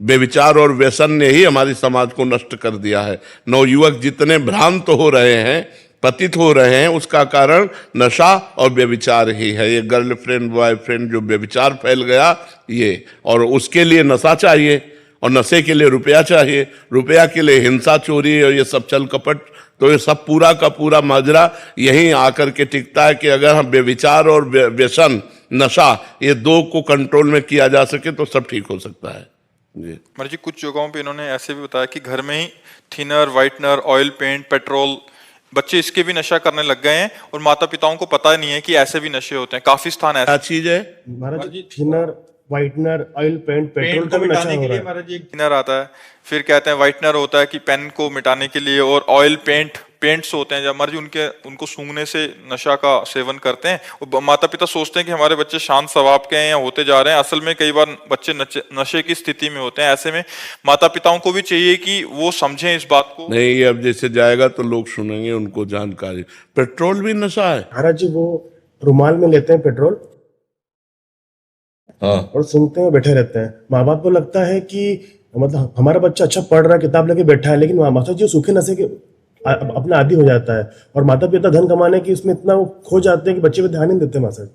व्यभिचार और व्यसन ने ही हमारी समाज को नष्ट कर दिया है। नवयुवक जितने भ्रांत हो रहे हैं, पतित हो रहे हैं, उसका कारण नशा और व्यभिचार ही है। ये गर्लफ्रेंड बॉयफ्रेंड जो व्यभिचार फैल गया ये, और उसके लिए नशा चाहिए और नशे के लिए रुपया चाहिए, रुपया के लिए हिंसा, चोरी और ये सब छल कपट। तो ये सब पूरा का पूरा माजरा यहीं आकर के टिकता है कि अगर हम व्यभिचार और व्यसन, नशा, ये दो को कंट्रोल में किया जा सके तो सब ठीक हो सकता है जी। महाराज जी कुछ जगहों पे इन्होंने ऐसे भी बताया कि घर में ही thinner, whitener, oil paint, petrol, बच्चे इसके भी नशा करने लग गए हैं और माता पिताओं को पता नहीं है कि ऐसे भी नशे होते हैं। काफी स्थान ऐसा क्या चीज है? Maharaj ji thinner, whitener, oil paint, petrol का भी नशा हो रहा है। महाराज जी थिनर आता है, फिर कहते हैं व्हाइटनर होता है कि पेन को मिटाने के लिए, और ऑयल पेंट्स होते हैं जब महाराज जी उनको सूंघने से नशा का सेवन करते हैं। और माता पिता सोचते हैं कि हमारे बच्चे शांत स्वभाव के हैं या होते जा रहे हैं, असल में कई बार बच्चे नशे की स्थिति में होते हैं। ऐसे में माता पिताओं को भी चाहिए कि वो समझें इस बात को। नहीं, ये अब जैसे जाएगा तो लोग सुनेंगे, उनको जानकारी। पेट्रोल भी नशा है? महाराज जी वो रुमाल में लेते हैं पेट्रोल, हाँ, और सूंघते हैं, बैठे रहते हैं। माँ बाप को लगता है कि मतलब हमारा बच्चा अच्छा पढ़ रहा है, किताब लेके बैठा है, लेकिन माता जी सूखे नशे के अपना आदी हो जाता है, और माता पिता धन कमाने की उसमें इतना वो खो जाते हैं कि बच्चे पे ध्यान नहीं देते। माता जी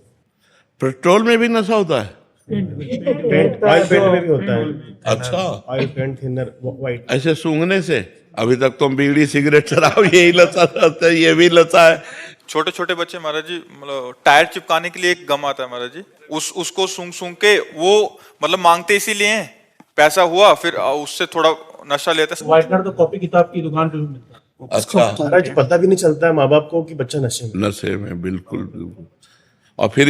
पेट्रोल में भी नशा होता है? पेंट, ऑयल पेंट में भी होता है। अच्छा, ऑयल पेंट, थिनर, व्हाइट। ऐसे सूंघने से? अभी तक तो बीड़ी, सिगरेट, शराब यही लता रहता है, ये भी लता है। छोटे छोटे बच्चे महाराज जी मतलब टायर चिपकाने के लिए एक गम आता है महाराज जी, उसको सूंघ के वो मतलब मांगते इसीलिए हैं, पैसा हुआ फिर उससे थोड़ा नशा लेते हैं। व्हाइटनर तो कॉपी किताब की दुकान पे भी मिलता है। अच्छा, महाराज जी पता भी नहीं चलता है माँ बाप को कि बच्चा नशे में। नशे में, बिल्कुल बिल्कुल। और फिर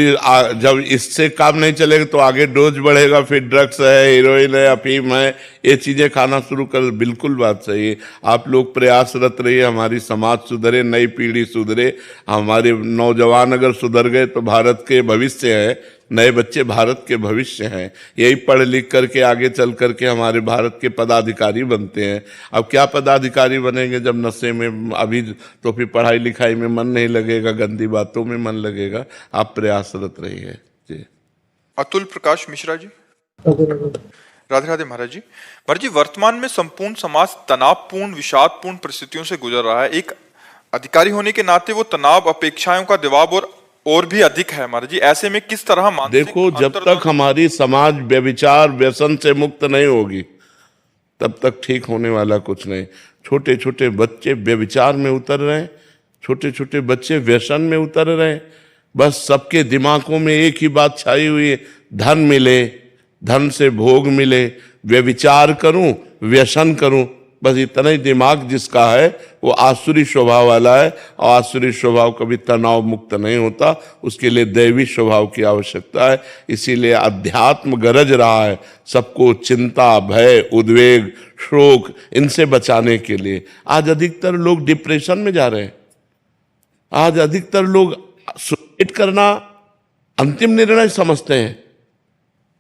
जब इससे काम नहीं चलेगा तो आगे डोज बढ़ेगा, फिर ड्रग्स है, हीरोइन है, अफीम है, ये चीजें खाना शुरू कर। बिल्कुल बात सही है। आप लोग प्रयासरत रहिए, हमारी समाज सुधरे, नई पीढ़ी सुधरे, हमारे नौजवान अगर सुधर गए तो भारत के भविष्य है, नए बच्चे भारत के भविष्य हैं। यही पढ़ लिख करके आगे चल करके हमारे भारत के पदाधिकारी बनते हैं। अब क्या पदाधिकारी बनेंगे जब नशे में, अभी तो फिर पढ़ाई लिखाई में मन नहीं लगेगा, गंदी बातों में मन लगेगा। आप प्रयासरत रहिए जी। अतुल प्रकाश मिश्रा जी, राधे राधे महाराज जी। महाराज जी वर्तमान में संपूर्ण समाज तनावपूर्ण, विषादपूर्ण परिस्थितियों से गुजर रहा है। एक अधिकारी होने के नाते वो तनाव, अपेक्षाओं का दबाव और भी अधिक है महाराज जी। ऐसे में किस तरह मानसिक देखो, जब तक हमारी समाज व्यभिचार, व्यसन से मुक्त नहीं होगी तब तक ठीक होने वाला कुछ नहीं। छोटे छोटे बच्चे व्यभिचार में उतर रहे हैं, छोटे छोटे बच्चे व्यसन में उतर रहे हैं। बस सबके दिमागों में एक ही बात छाई हुई है, धन मिले, धन से भोग मिले, व्यभिचार करूं, व्यसन करूं, बस इतना ही दिमाग जिसका है वो आसुरी स्वभाव वाला है। और आसुरी स्वभाव कभी तनाव मुक्त नहीं होता, उसके लिए दैवी स्वभाव की आवश्यकता है। इसीलिए अध्यात्म गरज रहा है सबको चिंता, भय, उद्वेग, शोक, इनसे बचाने के लिए। आज अधिकतर लोग डिप्रेशन में जा रहे हैं, आज अधिकतर लोग सुसाइड करना अंतिम निर्णय समझते हैं।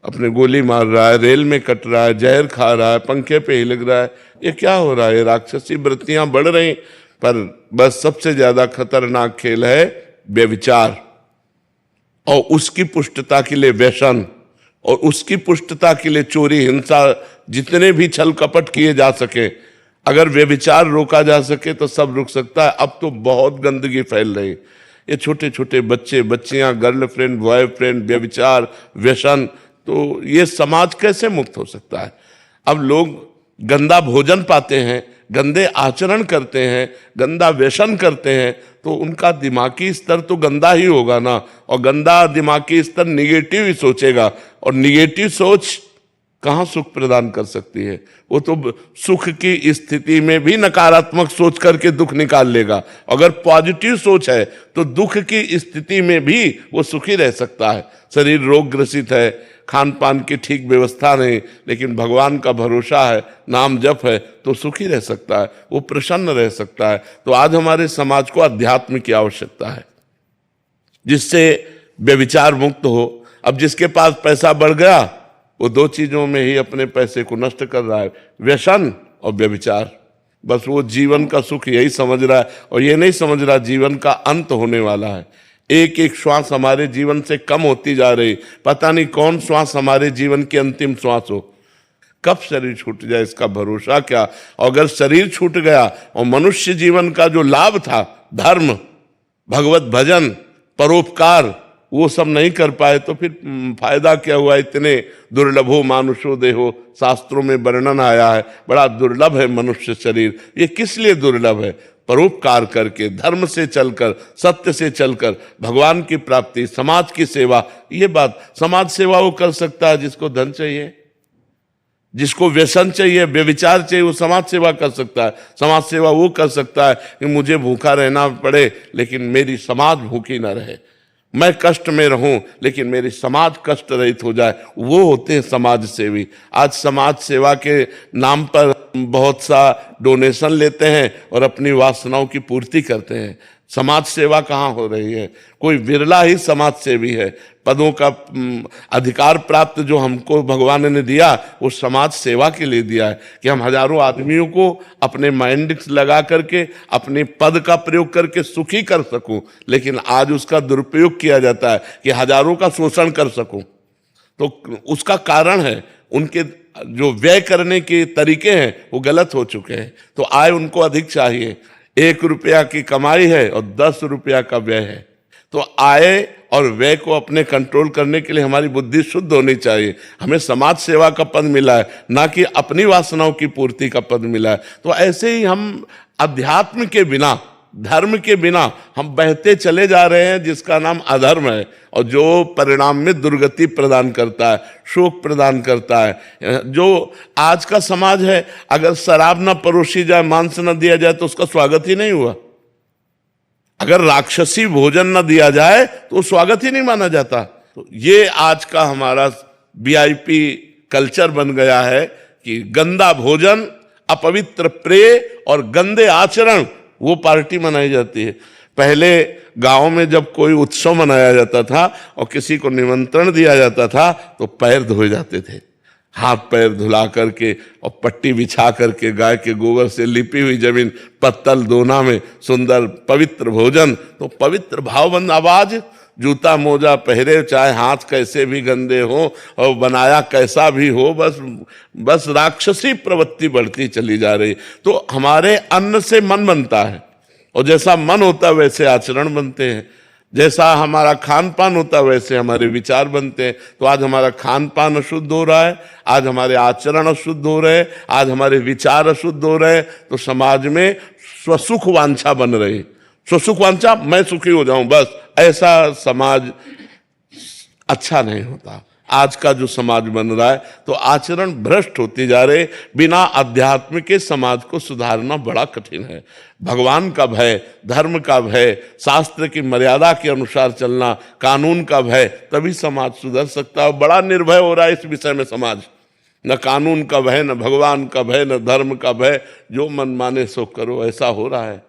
अपने गोली मार रहा है, रेल में कट रहा है, जहर खा रहा है, पंखे पे ही लग रहा है। ये क्या हो रहा है? राक्षसी वृत्तियां बढ़ रही। पर बस सबसे ज्यादा खतरनाक खेल है व्यभिचार, और उसकी पुष्टता के लिए व्यसन, और उसकी पुष्टता के लिए चोरी, हिंसा, जितने भी छल कपट किए जा सके। अगर व्यभिचार रोका जा सके तो सब रुक सकता है। अब तो बहुत गंदगी फैल रही। ये छोटे छोटे बच्चे, बच्चियां, गर्लफ्रेंड, बॉयफ्रेंड, व्यभिचार, व्यसन, तो ये समाज कैसे मुक्त हो सकता है? अब लोग गंदा भोजन पाते हैं, गंदे आचरण करते हैं, गंदा व्यसन करते हैं, तो उनका दिमागी स्तर तो गंदा ही होगा ना। और गंदा दिमागी स्तर निगेटिव ही सोचेगा, और निगेटिव सोच कहाँ सुख प्रदान कर सकती है? वो तो सुख की स्थिति में भी नकारात्मक सोच करके दुख निकाल लेगा। अगर पॉजिटिव सोच है तो दुख की स्थिति में भी वो सुखी रह सकता है। शरीर रोग ग्रसित है, खान पान की ठीक व्यवस्था नहीं, लेकिन भगवान का भरोसा है, नाम जप है, तो सुखी रह सकता है, वो प्रसन्न रह सकता है। तो आज हमारे समाज को अध्यात्म की आवश्यकता है, जिससे व्यभिचार मुक्त हो। अब जिसके पास पैसा बढ़ गया वो दो चीजों में ही अपने पैसे को नष्ट कर रहा है, व्यसन और व्यभिचार। बस वो जीवन का सुख यही समझ रहा है और ये नहीं समझ रहा जीवन का अंत होने वाला है। एक एक श्वास हमारे जीवन से कम होती जा रही, पता नहीं कौन श्वास हमारे जीवन की अंतिम श्वास हो, कब शरीर छूट जाए इसका भरोसा क्या। अगर शरीर छूट गया और मनुष्य जीवन का जो लाभ था, धर्म, भगवत भजन, परोपकार, वो सब नहीं कर पाए तो फिर फायदा क्या हुआ। इतने दुर्लभो मानुषो देहो, शास्त्रों में वर्णन आया है, बड़ा दुर्लभ है मनुष्य शरीर। ये किस लिए दुर्लभ है? परोपकार करके, धर्म से चलकर, सत्य से चलकर भगवान की प्राप्ति, समाज की सेवा। ये बात, समाज सेवा वो कर सकता है जिसको धन चाहिए, जिसको व्यसन चाहिए, व्यभिचार चाहिए, वो समाज सेवा कर सकता है। समाज सेवा वो कर सकता है कि मुझे भूखा रहना पड़े लेकिन मेरी समाज भूखी ना रहे, मैं कष्ट में रहूं लेकिन मेरी समाज कष्ट रहित हो जाए, वो होते हैं समाज सेवी। आज समाज सेवा के नाम पर बहुत सा डोनेशन लेते हैं और अपनी वासनाओं की पूर्ति करते हैं। समाज सेवा कहाँ हो रही है? कोई विरला ही समाज सेवी है। पदों का अधिकार प्राप्त जो हमको भगवान ने दिया वो समाज सेवा के लिए दिया है कि हम हजारों आदमियों को अपने माइंड लगा करके, अपने पद का प्रयोग करके सुखी कर सकूं, लेकिन आज उसका दुरुपयोग किया जाता है कि हजारों का शोषण कर सकूं। तो उसका कारण है उनके जो व्यय करने के तरीके हैं वो गलत हो चुके हैं। तो आय उनको अधिक चाहिए, 1 रुपया की कमाई है और 10 रुपया का व्यय है। तो आय और व्यय को अपने कंट्रोल करने के लिए हमारी बुद्धि शुद्ध होनी चाहिए। हमें समाज सेवा का पद मिला है, ना कि अपनी वासनाओं की पूर्ति का पद मिला है। तो ऐसे ही हम अध्यात्म के बिना, धर्म के बिना हम बहते चले जा रहे हैं, जिसका नाम अधर्म है और जो परिणाम में दुर्गति प्रदान करता है, शोक प्रदान करता है। जो आज का समाज है, अगर शराब न परोसी जाए, मांस न दिया जाए तो उसका स्वागत ही नहीं हुआ। अगर राक्षसी भोजन न दिया जाए तो स्वागत ही नहीं माना जाता। तो ये आज का हमारा VIP कल्चर बन गया है कि गंदा भोजन, अपवित्र प्रेय और गंदे आचरण, वो पार्टी मनाई जाती है। पहले गांव में जब कोई उत्सव मनाया जाता था और किसी को निमंत्रण दिया जाता था तो पैर धोए जाते थे, हाथ पैर धुला करके और पट्टी बिछा करके, गाय के गोबर से लिपी हुई जमीन, पत्तल दोना में सुंदर पवित्र भोजन। तो पवित्र भावबंद आवाज, जूता मोजा पहरे, चाहे हाथ कैसे भी गंदे हो और बनाया कैसा भी हो, बस राक्षसी प्रवृत्ति बढ़ती चली जा रही। तो हमारे अन्न से मन बनता है और जैसा मन होता है वैसे आचरण बनते हैं, जैसा हमारा खान पान होता है वैसे हमारे विचार बनते हैं। तो आज हमारा खान पान अशुद्ध हो रहा है, आज हमारे आचरण अशुद्ध हो रहे हैं, आज हमारे विचार अशुद्ध हो रहे हैं। तो समाज में स्वसुख वांछा बन रही, स्वसुख वांछा, मैं सुखी हो जाऊं बस, ऐसा समाज अच्छा नहीं होता। आज का जो समाज बन रहा है तो आचरण भ्रष्ट होते जा रहे। बिना अध्यात्म के समाज को सुधारना बड़ा कठिन है। भगवान का भय, धर्म का भय, शास्त्र की मर्यादा के अनुसार चलना, कानून का भय, तभी समाज सुधर सकता है। बड़ा निर्भय हो रहा है इस विषय में समाज, न कानून का भय, न भगवान का भय, न धर्म का भय, जो मन माने सो करो, ऐसा हो रहा है।